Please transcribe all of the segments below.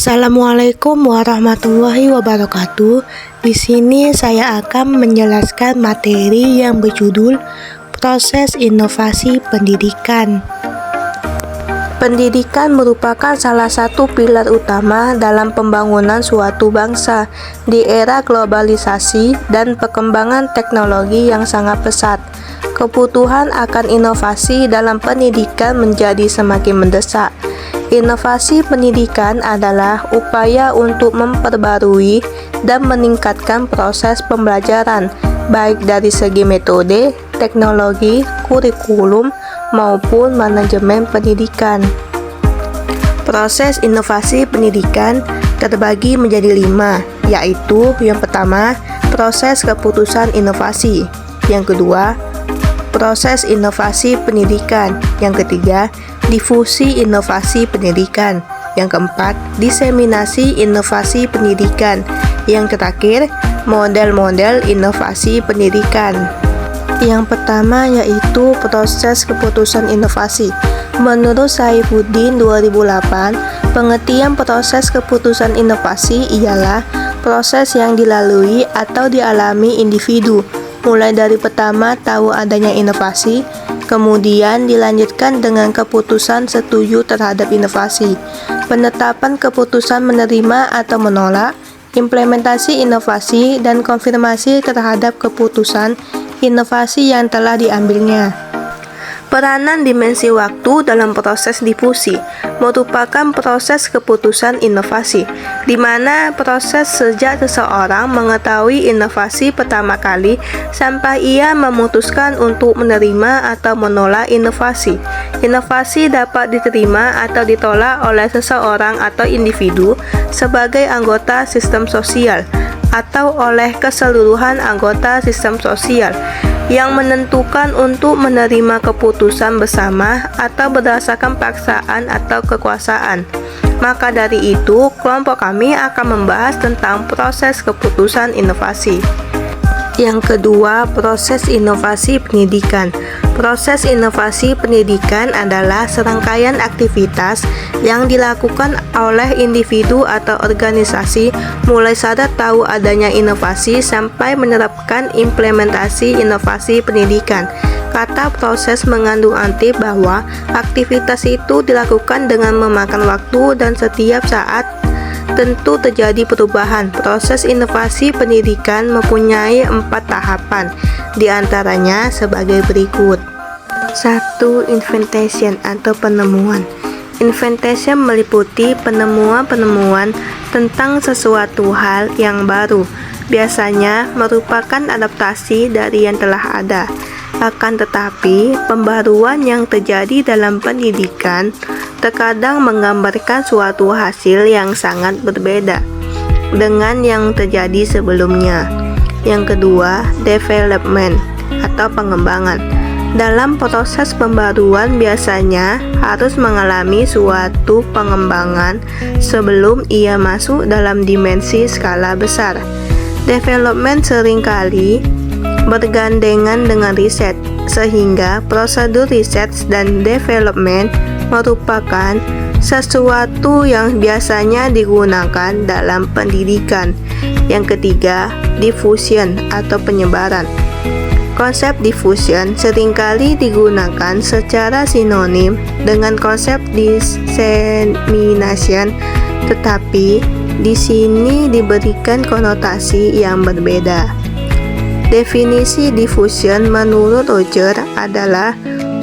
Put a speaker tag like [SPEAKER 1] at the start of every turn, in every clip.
[SPEAKER 1] Assalamualaikum warahmatullahi wabarakatuh. Di sini saya akan menjelaskan materi yang berjudul Proses Inovasi Pendidikan. Pendidikan merupakan salah satu pilar utama dalam pembangunan suatu bangsa di era globalisasi dan perkembangan teknologi yang sangat pesat. Kebutuhan akan inovasi dalam pendidikan menjadi semakin mendesak. Inovasi pendidikan adalah upaya untuk memperbarui dan meningkatkan proses pembelajaran, baik dari segi metode, teknologi, kurikulum, maupun manajemen pendidikan. Proses inovasi pendidikan terbagi menjadi 5, yaitu yang pertama, proses keputusan inovasi. Yang kedua, proses inovasi pendidikan. Yang ketiga, difusi inovasi pendidikan. Yang keempat, diseminasi inovasi pendidikan. Yang terakhir, model-model inovasi pendidikan. Yang pertama yaitu proses keputusan inovasi. Menurut Saifuddin 2008, pengertian proses keputusan inovasi ialah proses yang dilalui atau dialami individu, mulai dari pertama tahu adanya inovasi, kemudian dilanjutkan dengan keputusan setuju terhadap inovasi, penetapan keputusan menerima atau menolak, implementasi inovasi, dan konfirmasi terhadap keputusan inovasi yang telah diambilnya. Peranan dimensi waktu dalam proses difusi merupakan proses keputusan inovasi, di mana proses sejak seseorang mengetahui inovasi pertama kali sampai ia memutuskan untuk menerima atau menolak inovasi. Inovasi dapat diterima atau ditolak oleh seseorang atau individu sebagai anggota sistem sosial atau oleh keseluruhan anggota sistem sosial yang menentukan untuk menerima keputusan bersama atau berdasarkan paksaan atau kekuasaan. Maka dari itu, kelompok kami akan membahas tentang proses keputusan inovasi. Yang kedua, proses inovasi pendidikan. Proses inovasi pendidikan adalah serangkaian aktivitas yang dilakukan oleh individu atau organisasi mulai sadar tahu adanya inovasi sampai menerapkan implementasi inovasi pendidikan. Kata proses mengandung arti bahwa aktivitas itu dilakukan dengan memakan waktu dan setiap saat tentu terjadi perubahan. Proses inovasi pendidikan mempunyai 4 tahapan, diantaranya sebagai berikut. 1. Inventation atau penemuan. Inventation meliputi penemuan-penemuan tentang sesuatu hal yang baru, biasanya merupakan adaptasi dari yang telah ada. Akan tetapi, pembaruan yang terjadi dalam pendidikan terkadang menggambarkan suatu hasil yang sangat berbeda dengan yang terjadi sebelumnya. Yang kedua, development atau pengembangan. Dalam proses pembaruan biasanya harus mengalami suatu pengembangan sebelum ia masuk dalam dimensi skala besar. Development seringkali bergandengan dengan riset, sehingga prosedur riset dan development merupakan sesuatu yang biasanya digunakan dalam pendidikan. Yang ketiga, diffusion atau penyebaran. Konsep diffusion seringkali digunakan secara sinonim dengan konsep dissemination, tetapi di sini diberikan konotasi yang berbeda. Definisi diffusion menurut Roger adalah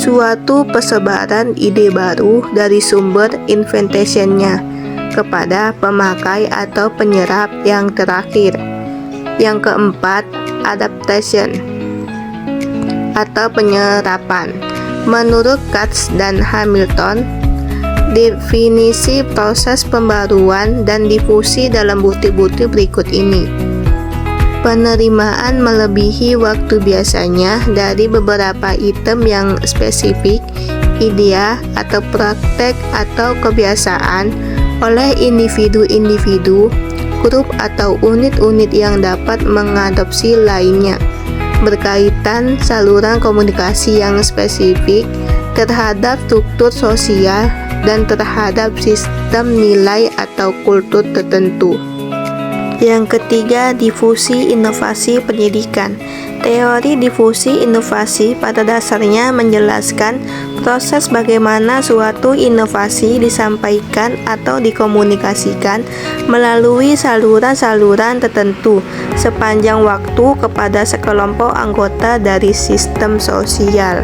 [SPEAKER 1] suatu persebaran ide baru dari sumber inventation-nya kepada pemakai atau penyerap yang terakhir. Yang keempat, adaptation atau penyerapan. Menurut Katz dan Hamilton, definisi proses pembaruan dan difusi dalam bukti-bukti berikut ini. Penerimaan melebihi waktu biasanya dari beberapa item yang spesifik, idea atau praktek atau kebiasaan oleh individu-individu, grup atau unit-unit yang dapat mengadopsi lainnya, berkaitan saluran komunikasi yang spesifik terhadap struktur sosial dan terhadap sistem nilai atau kultur tertentu. Yang ketiga, difusi inovasi pendidikan. Teori difusi inovasi pada dasarnya menjelaskan proses bagaimana suatu inovasi disampaikan atau dikomunikasikan melalui saluran-saluran tertentu sepanjang waktu kepada sekelompok anggota dari sistem sosial.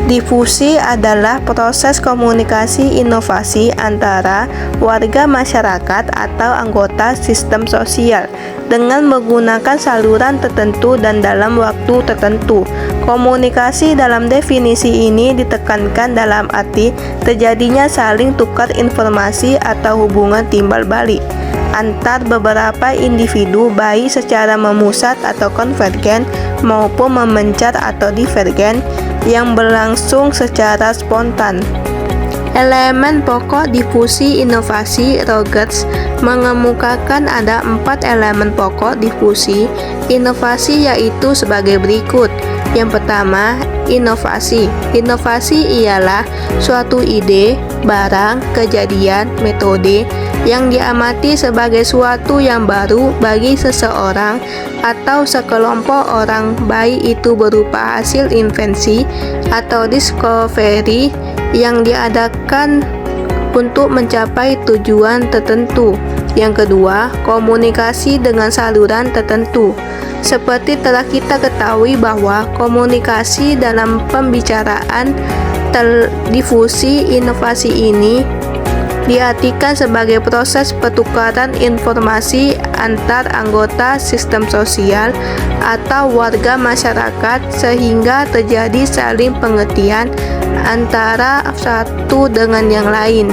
[SPEAKER 1] Difusi adalah proses komunikasi inovasi antara warga masyarakat atau anggota sistem sosial dengan menggunakan saluran tertentu dan dalam waktu tertentu. Komunikasi dalam definisi ini ditekankan dalam arti terjadinya saling tukar informasi atau hubungan timbal balik antar beberapa individu, baik secara memusat atau konvergen maupun memencar atau divergen yang berlangsung secara spontan. Elemen pokok difusi inovasi. Rogers mengemukakan ada 4 elemen pokok difusi inovasi, yaitu sebagai berikut. Yang pertama, inovasi. Inovasi ialah suatu ide, barang, kejadian, metode yang diamati sebagai suatu yang baru bagi seseorang atau sekelompok orang, baik itu berupa hasil invensi atau discovery yang diadakan untuk mencapai tujuan tertentu. Yang kedua, komunikasi dengan saluran tertentu. Seperti telah kita ketahui bahwa komunikasi dalam pembicaraan difusi inovasi ini diartikan sebagai proses pertukaran informasi antar anggota sistem sosial atau warga masyarakat sehingga terjadi saling pengertian antara satu dengan yang lain.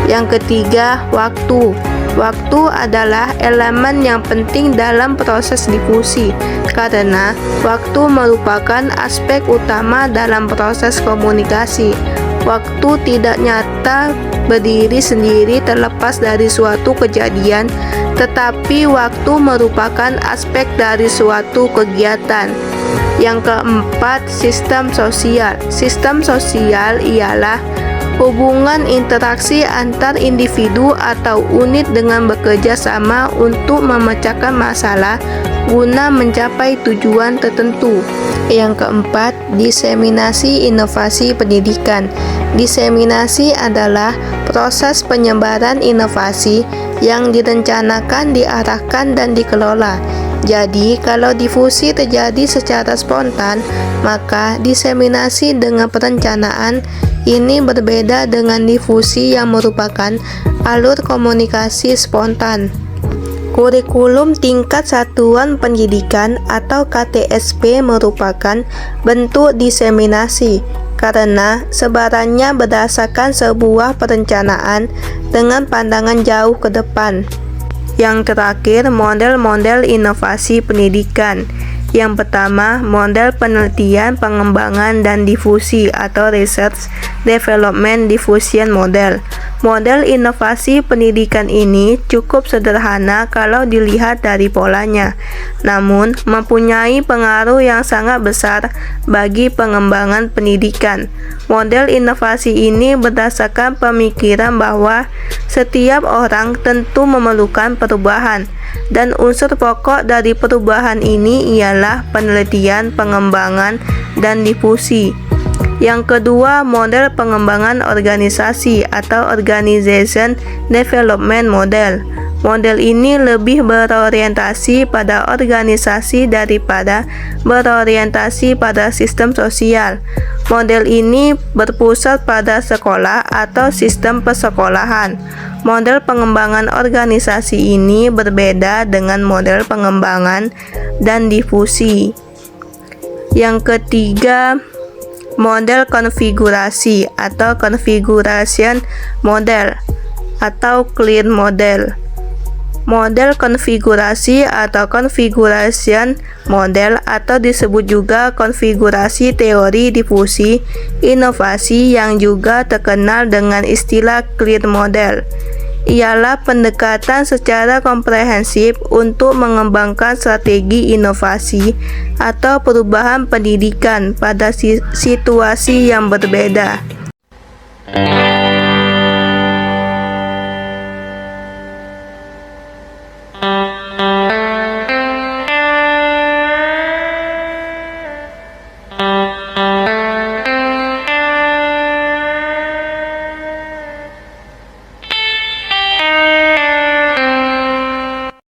[SPEAKER 1] Yang ketiga, waktu. Waktu adalah elemen yang penting dalam proses difusi karena waktu merupakan aspek utama dalam proses komunikasi. Waktu tidak nyata berdiri sendiri terlepas dari suatu kejadian, tetapi waktu merupakan aspek dari suatu kegiatan. Yang keempat, sistem sosial. Sistem sosial ialah hubungan interaksi antar individu atau unit dengan bekerja sama untuk memecahkan masalah guna mencapai tujuan tertentu. Yang keempat, diseminasi inovasi pendidikan. Diseminasi adalah proses penyebaran inovasi yang direncanakan, diarahkan, dan dikelola. Jadi, kalau difusi terjadi secara spontan, maka diseminasi dengan perencanaan ini berbeda dengan difusi yang merupakan alur komunikasi spontan. Kurikulum tingkat satuan pendidikan atau KTSP merupakan bentuk diseminasi karena sebarannya berdasarkan sebuah perencanaan dengan pandangan jauh ke depan. Yang terakhir, model-model inovasi pendidikan. Yang pertama, model penelitian, pengembangan, dan difusi atau Research Development Diffusion Model. Model inovasi pendidikan ini cukup sederhana kalau dilihat dari polanya, namun mempunyai pengaruh yang sangat besar bagi pengembangan pendidikan. Model inovasi ini berdasarkan pemikiran bahwa setiap orang tentu memerlukan perubahan, dan unsur pokok dari perubahan ini ialah penelitian, pengembangan, dan difusi. Yang kedua, model pengembangan organisasi atau Organization Development Model. Model ini lebih berorientasi pada organisasi daripada berorientasi pada sistem sosial. Model ini berpusat pada sekolah atau sistem persekolahan. Model pengembangan organisasi ini berbeda dengan model pengembangan dan difusi. Yang ketiga, model konfigurasi atau configuration model atau clear model. Model konfigurasi atau configuration model atau disebut juga konfigurasi teori difusi inovasi yang juga terkenal dengan istilah clear model. Ialah pendekatan secara komprehensif untuk mengembangkan strategi inovasi atau perubahan pendidikan pada situasi yang berbeda.